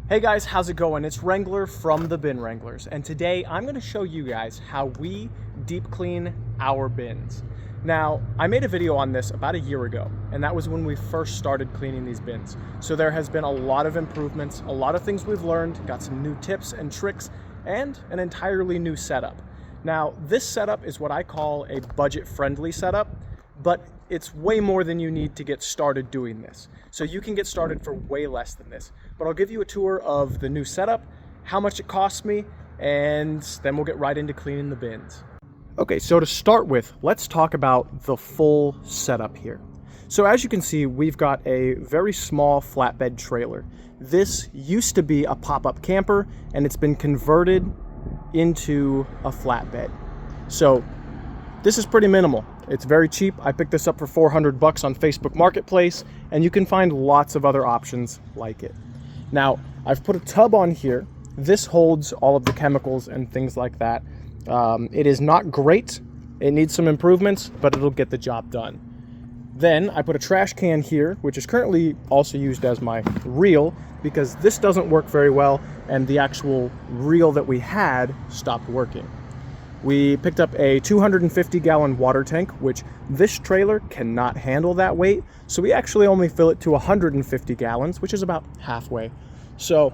Hey guys, how's it going? It's Wrangler from the Bin Wranglers, and today I'm going to show you guys how we deep clean our bins. Now, I made a video on this about a year ago, and that was when we first started cleaning these bins. So there has been a lot of improvements, a lot of things we've learned, got some new tips and tricks, and an entirely new setup. Now, this setup is what I call a budget-friendly setup, but it's way more than you need to get started doing this. So you can get started for way less than this. But I'll give you a tour of the new setup, how much it costs me, and then we'll get right into cleaning the bins. Okay, so to start with, let's talk about the full setup here. So as you can see, we've got a very small flatbed trailer. This used to be a pop-up camper, and it's been converted into a flatbed. So this is pretty minimal. It's very cheap. I picked this up for 400 bucks on Facebook Marketplace, and you can find lots of other options like it. Now, I've put a tub on here. This holds all of the chemicals and things like that. It is not great. It needs some improvements, but it'll get the job done. Then I put a trash can here, which is currently also used as my reel because this doesn't work very well, and the actual reel that we had stopped working. We picked up a 250-gallon water tank, which this trailer cannot handle that weight, so we actually only fill it to 150 gallons, which is about halfway. So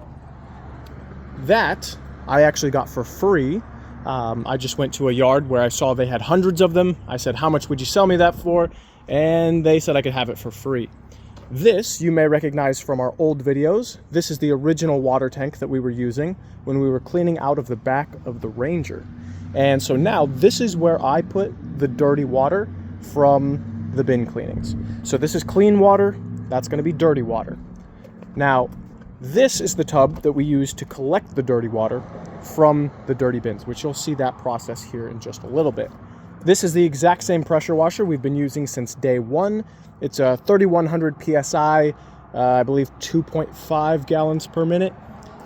that I actually got for free. I just went to a yard where I saw they had hundreds of them. I said, how much would you sell me that for? And they said I could have it for free. This you may recognize from our old videos. This is the original water tank that we were using when we were cleaning out of the back of the Ranger. And so now this is where I put the dirty water from the bin cleanings. So this is clean water, that's going to be dirty water. Now, this is the tub that we use to collect the dirty water from the dirty bins, which you'll see that process here in just a little bit. This is the exact same pressure washer we've been using since day one. It's a 3100 PSI, I believe 2.5 gallons per minute.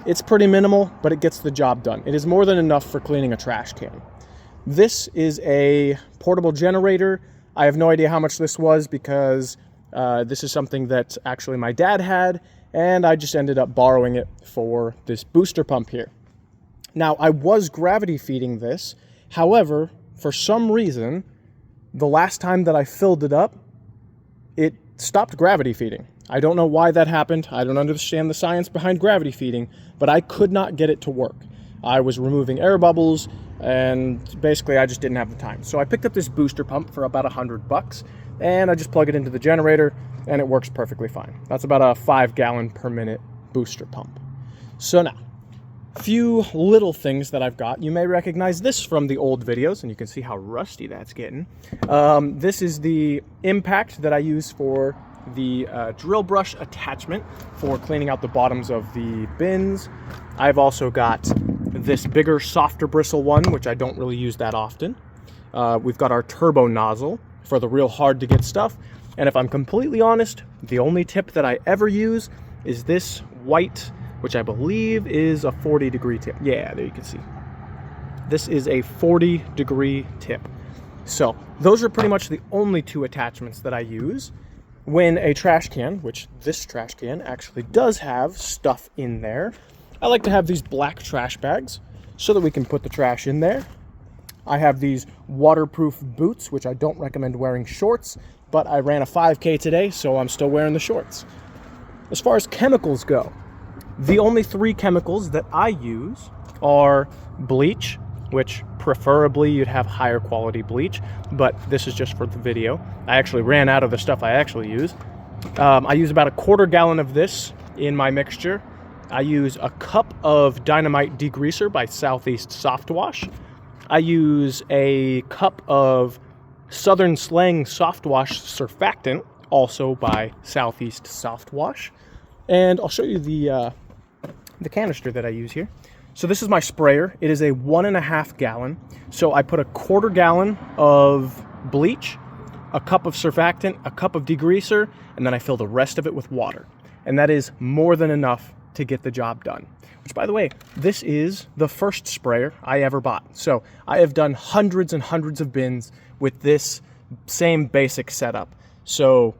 It's pretty minimal, but it gets the job done. It is more than enough for cleaning a trash can. This is a portable generator. I have no idea how much this was because this is something that actually my dad had, and I just ended up borrowing it for this booster pump here. Now, I was gravity feeding this. However, for some reason, the last time that I filled it up, it stopped gravity feeding. I don't know why that happened. I don't understand the science behind gravity feeding, but I could not get it to work. I was removing air bubbles, and basically I just didn't have the time. So I picked up this booster pump for about 100 bucks, and I just plug it into the generator, and it works perfectly fine. That's about a 5-gallon per minute booster pump. So now, few little things that I've got. You may recognize this from the old videos, and you can see how rusty that's getting. This is the impact that I use for the drill brush attachment for cleaning out the bottoms of the bins. I've also got this bigger, softer bristle one, which I don't really use that often. We've got our turbo nozzle for the real hard to get stuff. And if I'm completely honest, the only tip that I ever use is this white, which I believe is a 40-degree tip. Yeah, there you can see. This is a 40-degree tip. So those are pretty much the only two attachments that I use. When a trash can, which this trash can actually does have stuff in there, I like to have these black trash bags so that we can put the trash in there. I have these waterproof boots, which I don't recommend wearing shorts, but I ran a 5K today, so I'm still wearing the shorts. As far as chemicals go, the only 3 chemicals that I use are bleach, which preferably you'd have higher quality bleach, but this is just for the video. I actually ran out of the stuff I actually use. I use about a 1/4 gallon of this in my mixture. I use a cup of Dynamite Degreaser by Southeast Soft Wash. I use a cup of Southern Slang Soft Wash Surfactant, also by Southeast Soft Wash. And I'll show you the canister that I use here. So this is my sprayer. It is a 1.5 gallon. So I put a 1/4 gallon of bleach, a cup of surfactant, a cup of degreaser, and then I fill the rest of it with water. And that is more than enough to get the job done. Which, by the way, this is the first sprayer I ever bought. So I have done hundreds and hundreds of bins with this same basic setup. So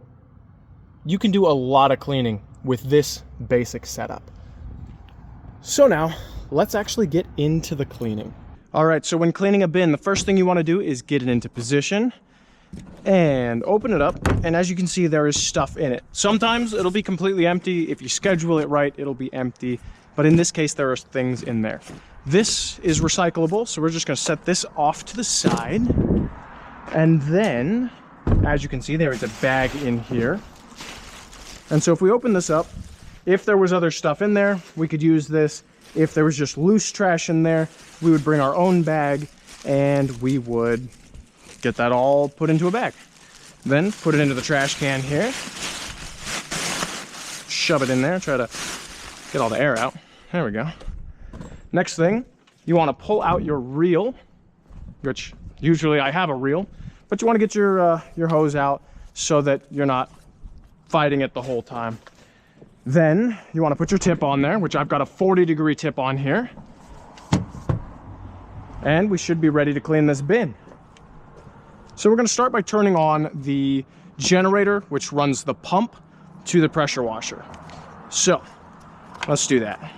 you can do a lot of cleaning with this basic setup. So now, let's actually get into the cleaning. All right, so when cleaning a bin, the first thing you want to do is get it into position and open it up. And as you can see, there is stuff in it. Sometimes it'll be completely empty. If you schedule it right, it'll be empty. But in this case, there are things in there. This is recyclable, so we're just going to set this off to the side. And then, as you can see, there is a bag in here. And so if we open this up, if there was other stuff in there, we could use this. If there was just loose trash in there, we would bring our own bag and we would get that all put into a bag. Then put it into the trash can here. Shove it in there, try to get all the air out. There we go. Next thing, you want to pull out your reel, which usually I have a reel, but you want to get your hose out so that you're not fighting it the whole time. Then you want to put your tip on there, which I've got a 40-degree tip on here. And we should be ready to clean this bin. So we're going to start by turning on the generator, which runs the pump to the pressure washer. So let's do that.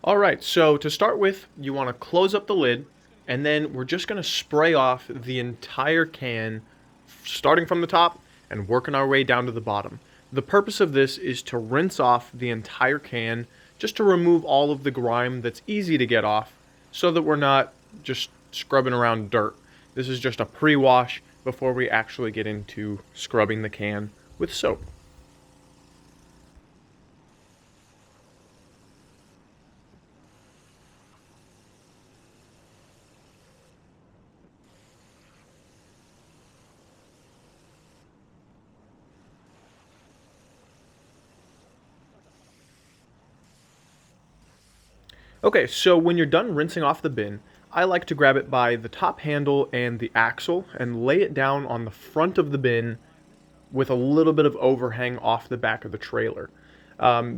All right, so to start with, you want to close up the lid, and then we're just going to spray off the entire can, starting from the top and working our way down to the bottom. The purpose of this is to rinse off the entire can, just to remove all of the grime that's easy to get off, so that we're not just scrubbing around dirt. This is just a pre-wash before we actually get into scrubbing the can with soap. Okay, so when you're done rinsing off the bin, I like to grab it by the top handle and the axle and lay it down on the front of the bin with a little bit of overhang off the back of the trailer.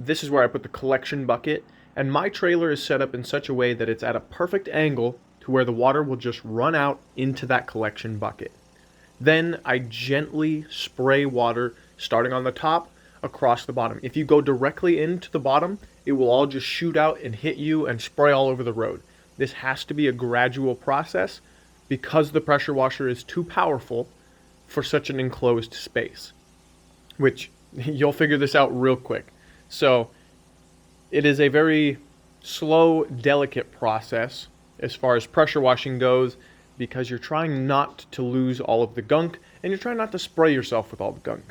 This is where I put the collection bucket, and my trailer is set up in such a way that it's at a perfect angle to where the water will just run out into that collection bucket. Then I gently spray water starting on the top across the bottom. If you go directly into the bottom, it will all just shoot out and hit you and spray all over the road. This has to be a gradual process because the pressure washer is too powerful for such an enclosed space, which you'll figure this out real quick. So it is a very slow, delicate process as far as pressure washing goes, because you're trying not to lose all of the gunk and you're trying not to spray yourself with all the gunk.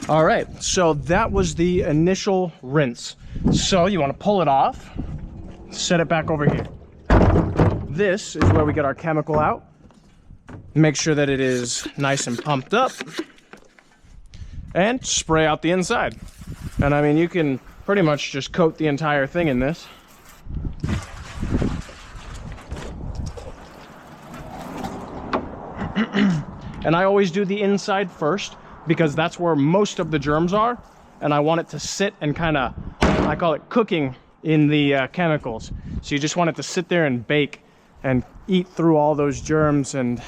All right, so that was the initial rinse. So you want to pull it off, set it back over here. This is where we get our chemical out. Make sure that it is nice and pumped up. And spray out the inside. And I mean, you can pretty much just coat the entire thing in this. And I always do the inside first, because that's where most of the germs are, and I want it to sit and kind of, I call it cooking in the chemicals. So you just want it to sit there and bake and eat through all those germs and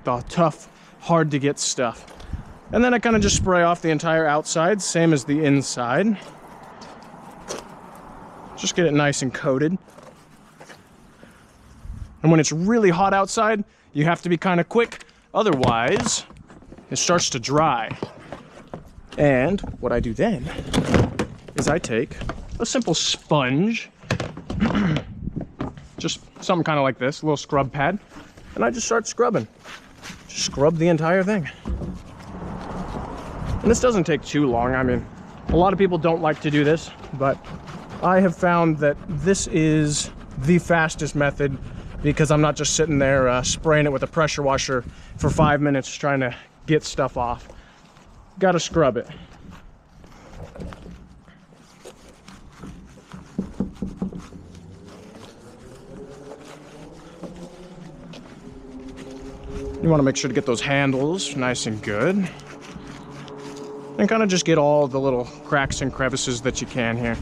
the tough, hard to get stuff. And then I kind of just spray off the entire outside, same as the inside. Just get it nice and coated. And when it's really hot outside, you have to be kind of quick, otherwise it starts to dry. And what I do then is I take a simple sponge, just something kind of like this, a little scrub pad, and I just start scrubbing. Just scrub the entire thing. And this doesn't take too long. I mean, a lot of people don't like to do this, but I have found that this is the fastest method, because I'm not just sitting there spraying it with a pressure washer for 5 minutes trying to get stuff off. Gotta scrub it. You want to make sure to get those handles nice and good. and kind of just get all the little cracks and crevices that you can here.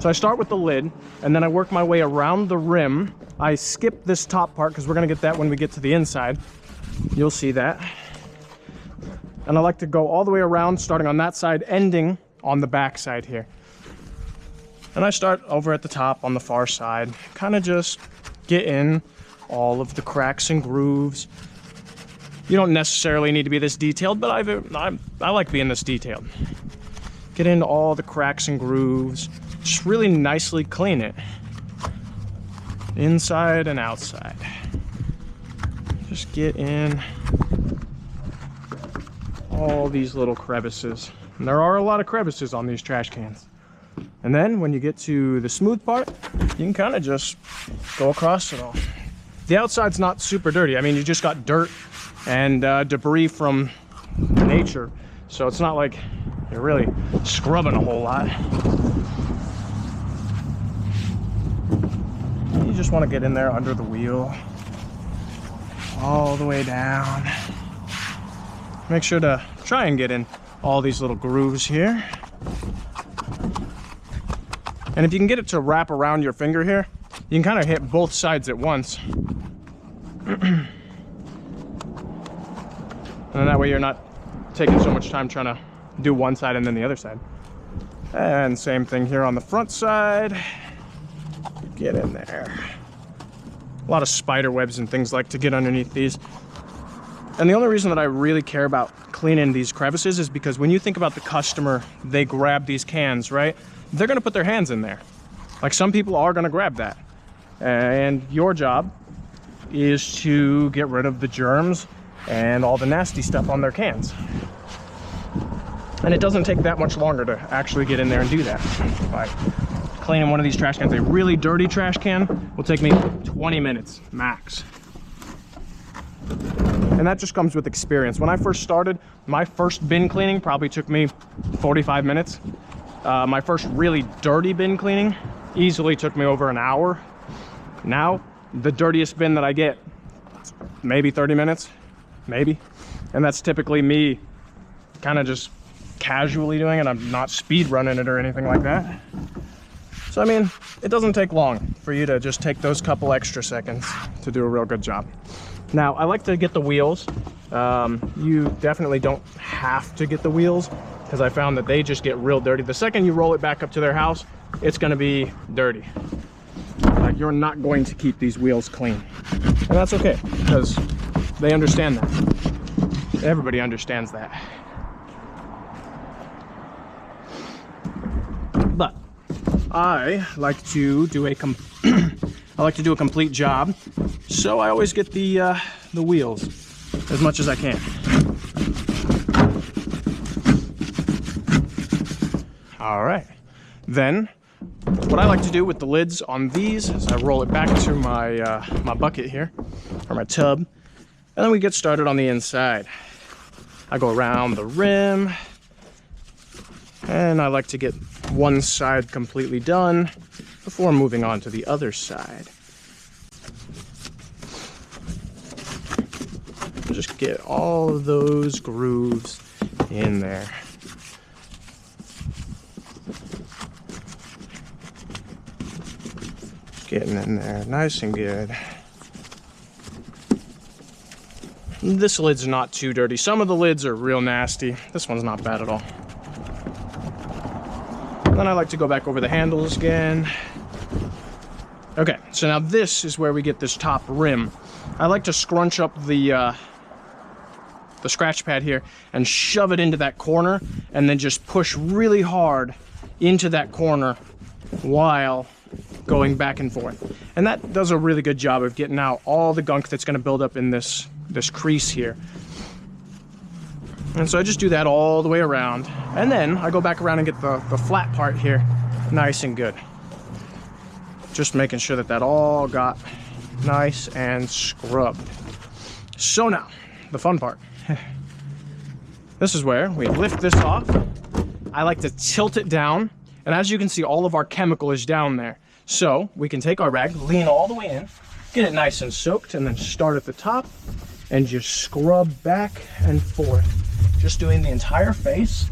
So I start with the lid, and then I work my way around the rim. I skip this top part because we're gonna get that when we get to the inside. You'll see that. And I like to go all the way around, starting on that side, ending on the back side here. And I start over at the top on the far side, kind of just get in all of the cracks and grooves. You don't necessarily need to be this detailed, but I like being this detailed. Get into all the cracks and grooves. Just really nicely clean it. Inside and outside. Just get in all these little crevices. And there are a lot of crevices on these trash cans. And then when you get to the smooth part, you can kind of just go across it all. The outside's not super dirty. I mean, you just got dirt and debris from nature, so it's not like you're really scrubbing a whole lot. You just want to get in there under the wheel, all the way down. Make sure to try and get in all these little grooves here. And if you can get it to wrap around your finger here, you can kind of hit both sides at once. And that way you're not taking so much time trying to do one side and then the other side. And same thing here on the front side. Get in there. A lot of spider webs and things like to get underneath these. And the only reason that I really care about cleaning these crevices is because when you think about the customer, they grab these cans, right? They're gonna put their hands in there. Like, some people are gonna grab that. And your job is to get rid of the germs and all the nasty stuff on their cans. And it doesn't take that much longer to actually get in there and do that. Like cleaning one of these trash cans, a really dirty trash can, will take me 20 minutes max. And that just comes with experience. When I first started, my first bin cleaning probably took me 45 minutes. My first really dirty bin cleaning easily took me over an hour. Now, the dirtiest bin that I get, maybe 30 minutes. Maybe. And that's typically me kind of just casually doing it. I'm not speed running it or anything like that. So I mean, it doesn't take long for you to just take those couple extra seconds to do a real good job. Now, I like to get the wheels. You definitely don't have to get the wheels, because I found that they just get real dirty. The second you roll it back up to their house, it's going to be dirty. Like, you're not going to keep these wheels clean. And that's okay, because they understand that. Everybody understands that. But I like to do a complete job, so I always get the wheels as much as I can. All right, then what I like to do with the lids on these is I roll it back to my my bucket here, or my tub, and then we get started on the inside. I go around the rim, and I like to get one side completely done before moving on to the other side. Just get all of those grooves in there. Getting in there nice and good. This lid's not too dirty. Some of the lids are real nasty. This one's not bad at all. Then I like to go back over the handles again. Okay, so now this is where we get this top rim. I like to scrunch up the scratch pad here and shove it into that corner, and then just push really hard into that corner while going back and forth. And that does a really good job of getting out all the gunk that's going to build up in this crease here. And so I just do that all the way around, and then I go back around and get the flat part here nice and good. Just making sure that all got nice and scrubbed. So now, the fun part. This is where we lift this off. I like to tilt it down, and as you can see, all of our chemical is down there. So we can take our rag, lean all the way in, get it nice and soaked, and then start at the top and just scrub back and forth. Just doing the entire face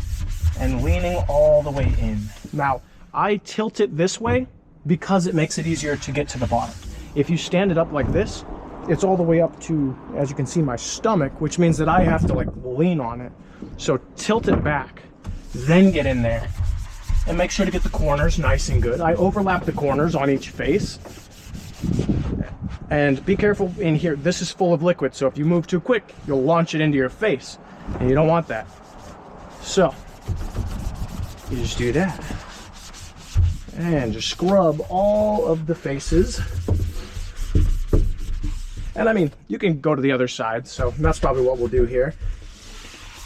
and leaning all the way in. Now, I tilt it this way because it makes it easier to get to the bottom. If you stand it up like this, it's all the way up to, as you can see, my stomach, which means that I have to like lean on it. So tilt it back, then get in there, and make sure to get the corners nice and good. I overlap the corners on each face. And be careful in here, this is full of liquid, so if you move too quick, you'll launch it into your face, and you don't want that. So, you just do that. And just scrub all of the faces. And I mean, you can go to the other side, so that's probably what we'll do here.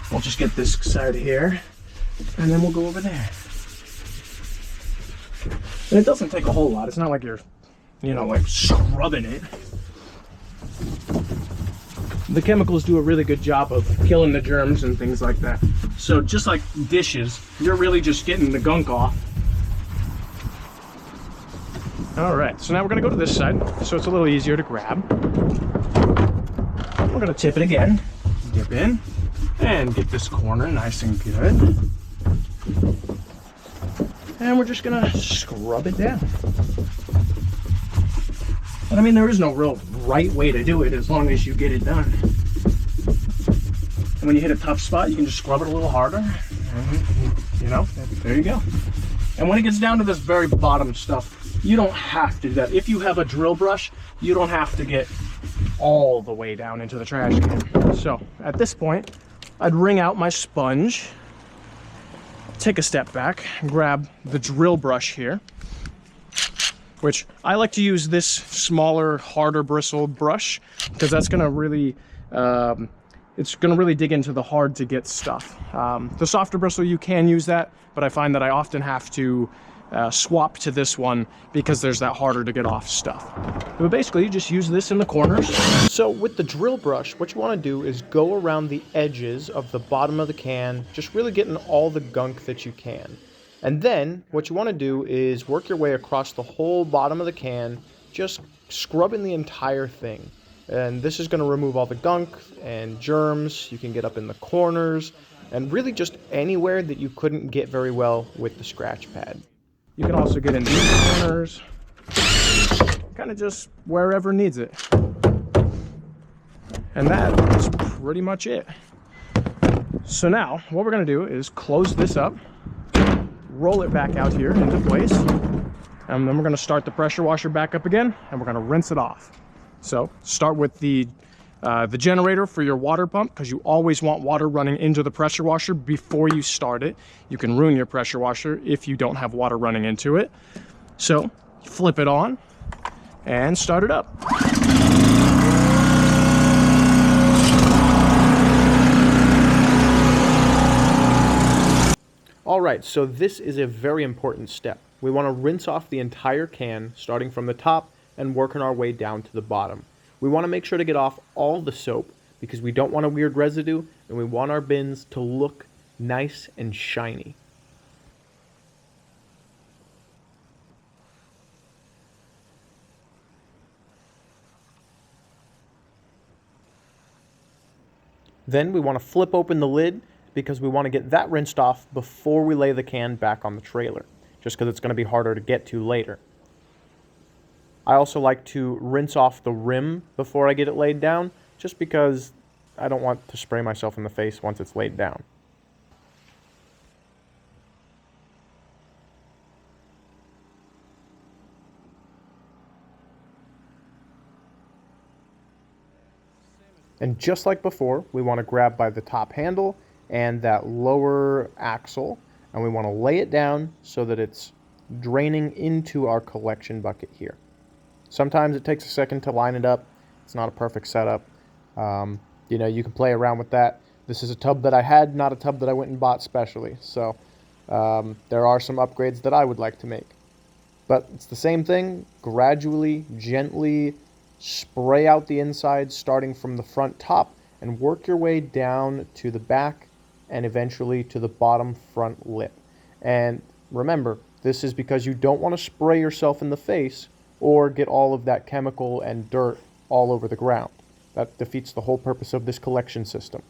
We'll just get this side here, and then we'll go over there. And it doesn't take a whole lot. It's not like you're, you know, like scrubbing it. The chemicals do a really good job of killing the germs and things like that. So just like dishes, you're really just getting the gunk off. All right, so now we're gonna go to this side, so it's a little easier to grab. We're gonna tip it again, dip in, and get this corner nice and good. And we're just gonna scrub it down. But I mean, there is no real right way to do it as long as you get it done. And when you hit a tough spot, you can just scrub it a little harder. And, you know, there you go. And when it gets down to this very bottom stuff, you don't have to do that. If you have a drill brush, you don't have to get all the way down into the trash can. So at this point, I'd wring out my sponge, take a step back, grab the drill brush here, which I like to use this smaller, harder bristle brush because that's gonna really, it's gonna really dig into the hard to get stuff. The softer bristle, you can use that, but I find that I often have to swap to this one because there's that harder to get off stuff. But basically, you just use this in the corners. So with the drill brush, what you want to do is go around the edges of the bottom of the can, just really getting all the gunk that you can. And then what you want to do is work your way across the whole bottom of the can, just scrubbing the entire thing. And this is going to remove all the gunk and germs. You can get up in the corners and really just anywhere that you couldn't get very well with the scratch pad. You can also get in these corners, kind of just wherever needs it. And that is pretty much it. So now what we're going to do is close this up, roll it back out here into place, and then we're going to start the pressure washer back up again, and we're going to rinse it off. So start with the generator for your water pump, because you always want water running into the pressure washer before you start it. You can ruin your pressure washer if you don't have water running into it. So flip it on and start it up. All right, so this is a very important step. We want to rinse off the entire can, starting from the top and working our way down to the bottom. We want to make sure to get off all the soap because we don't want a weird residue, and we want our bins to look nice and shiny. Then we want to flip open the lid because we want to get that rinsed off before we lay the can back on the trailer, just because it's going to be harder to get to later. I also like to rinse off the rim before I get it laid down, just because I don't want to spray myself in the face once it's laid down. And just like before, we want to grab by the top handle and that lower axle, and we want to lay it down so that it's draining into our collection bucket here. Sometimes it takes a second to line it up. It's not a perfect setup. You know, you can play around with that. This is a tub that I had, not a tub that I went and bought specially. So there are some upgrades that I would like to make. But it's the same thing. Gradually, gently spray out the inside, starting from the front top, and work your way down to the back and eventually to the bottom front lip. And remember, this is because you don't want to spray yourself in the face or get all of that chemical and dirt all over the ground. That defeats the whole purpose of this collection system.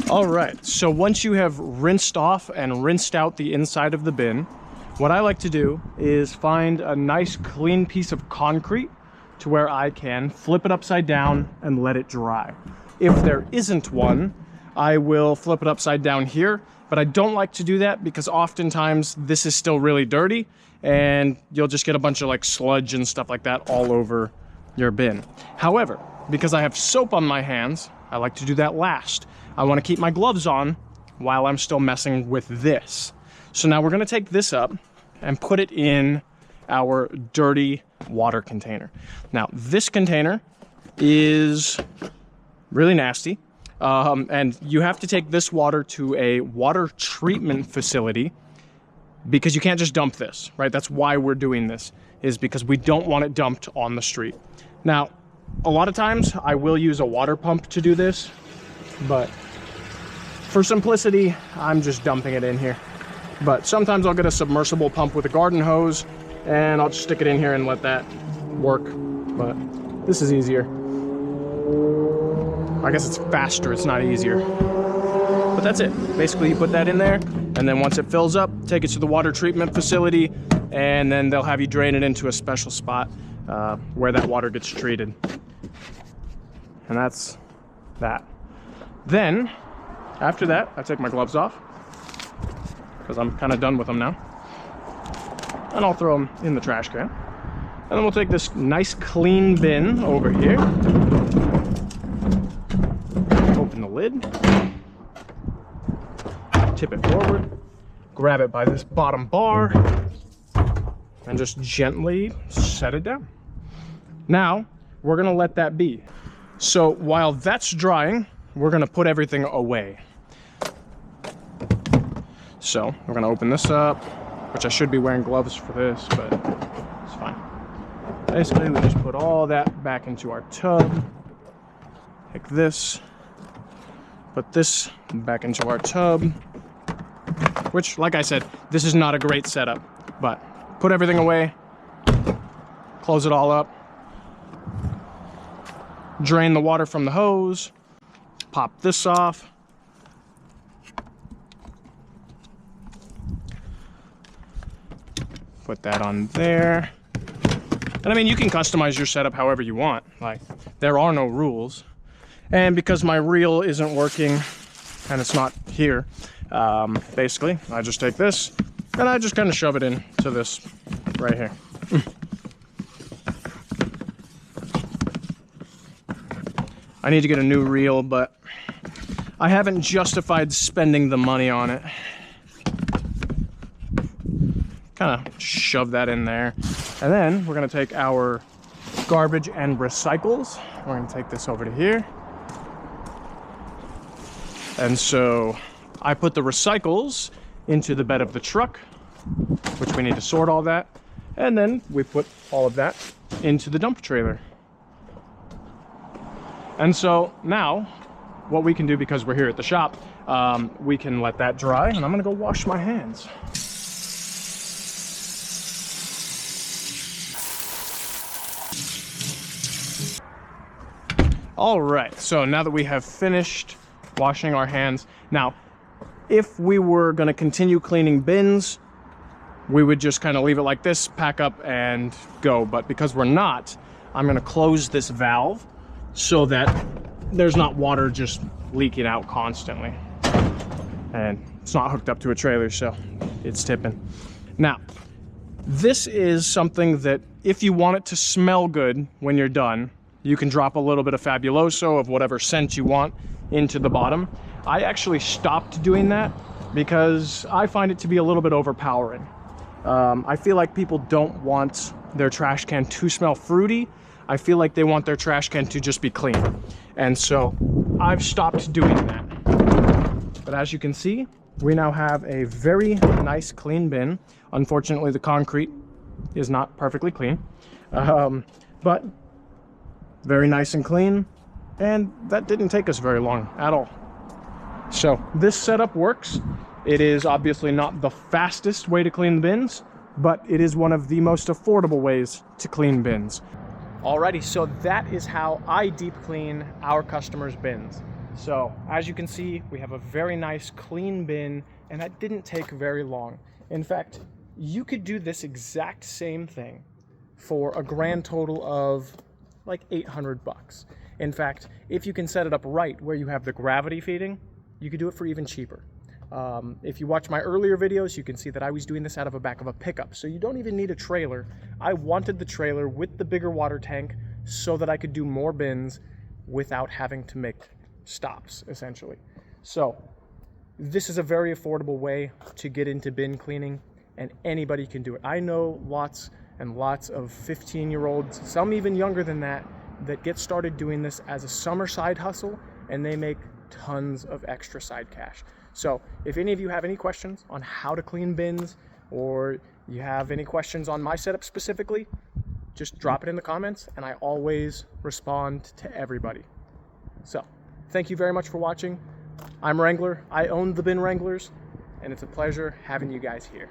All right, so once you have rinsed off and rinsed out the inside of the bin, what I like to do is find a nice clean piece of concrete to where I can flip it upside down and let it dry. If there isn't one, I will flip it upside down here, but I don't like to do that because oftentimes this is still really dirty and you'll just get a bunch of like sludge and stuff like that all over your bin. However, because I have soap on my hands, I like to do that last. I want to keep my gloves on while I'm still messing with this. So now we're going to take this up and put it in our dirty water container. Now, this container is really nasty, and you have to take this water to a water treatment facility because you can't just dump this, right? That's why we're doing this, is because we don't want it dumped on the street. Now, a lot of times I will use a water pump to do this, but for simplicity, I'm just dumping it in here. But sometimes I'll get a submersible pump with a garden hose and I'll just stick it in here and let that work. But this is easier. I guess it's faster, it's not easier. But that's it. Basically, you put that in there, and then once it fills up, take it to the water treatment facility, and then they'll have you drain it into a special spot where that water gets treated. And that's that. Then, after that, I take my gloves off, because I'm kind of done with them now. And I'll throw them in the trash can. And then we'll take this nice clean bin over here. Open the lid. Tip it forward. Grab it by this bottom bar. And just gently set it down. Now, we're gonna let that be. So while that's drying, we're gonna put everything away. So we're gonna open this up, which I should be wearing gloves for this, but it's fine. Basically, we just put all that back into our tub. Take this, put this back into our tub, which, like I said, this is not a great setup, but put everything away, close it all up, drain the water from the hose, pop this off, put that on there. And I mean, you can customize your setup however you want. Like, there are no rules. And because my reel isn't working and it's not here, basically, I just take this and I just kind of shove it into this right here. I need to get a new reel, but I haven't justified spending the money on it. Kind of shove that in there. And then we're gonna take our garbage and recycles. We're gonna take this over to here. And so I put the recycles into the bed of the truck, which we need to sort all that. And then we put all of that into the dump trailer. And so now what we can do, because we're here at the shop, we can let that dry, and I'm gonna go wash my hands. All right, so now that we have finished washing our hands, now, if we were gonna continue cleaning bins, we would just kind of leave it like this, pack up and go. But because we're not, I'm gonna close this valve so that there's not water just leaking out constantly. And it's not hooked up to a trailer, so it's tipping. Now, this is something that if you want it to smell good when you're done, you can drop a little bit of Fabuloso of whatever scent you want into the bottom. I actually stopped doing that because I find it to be a little bit overpowering. I feel like people don't want their trash can to smell fruity. I feel like they want their trash can to just be clean. And so I've stopped doing that. But as you can see, we now have a very nice clean bin. Unfortunately, the concrete is not perfectly clean, but very nice and clean. And that didn't take us very long at all. So this setup works. It is obviously not the fastest way to clean bins, but it is one of the most affordable ways to clean bins. Alrighty, so that is how I deep clean our customers' bins. So as you can see, we have a very nice clean bin, and that didn't take very long. In fact, you could do this exact same thing for a grand total of like 800 bucks. In fact, if you can set it up right where you have the gravity feeding, you could do it for even cheaper. If you watch my earlier videos, you can see that I was doing this out of the back of a pickup, so you don't even need a trailer. I wanted the trailer with the bigger water tank so that I could do more bins without having to make stops, essentially. So this is a very affordable way to get into bin cleaning, and anybody can do it. I know lots and lots of 15-year-olds, some even younger than that get started doing this as a summer side hustle, and they make tons of extra side cash. So if any of you have any questions on how to clean bins, or you have any questions on my setup specifically, just drop it in the comments, and I always respond to everybody. So thank you very much for watching. I'm Wrangler. I own the Bin Wranglers, and it's a pleasure having you guys here.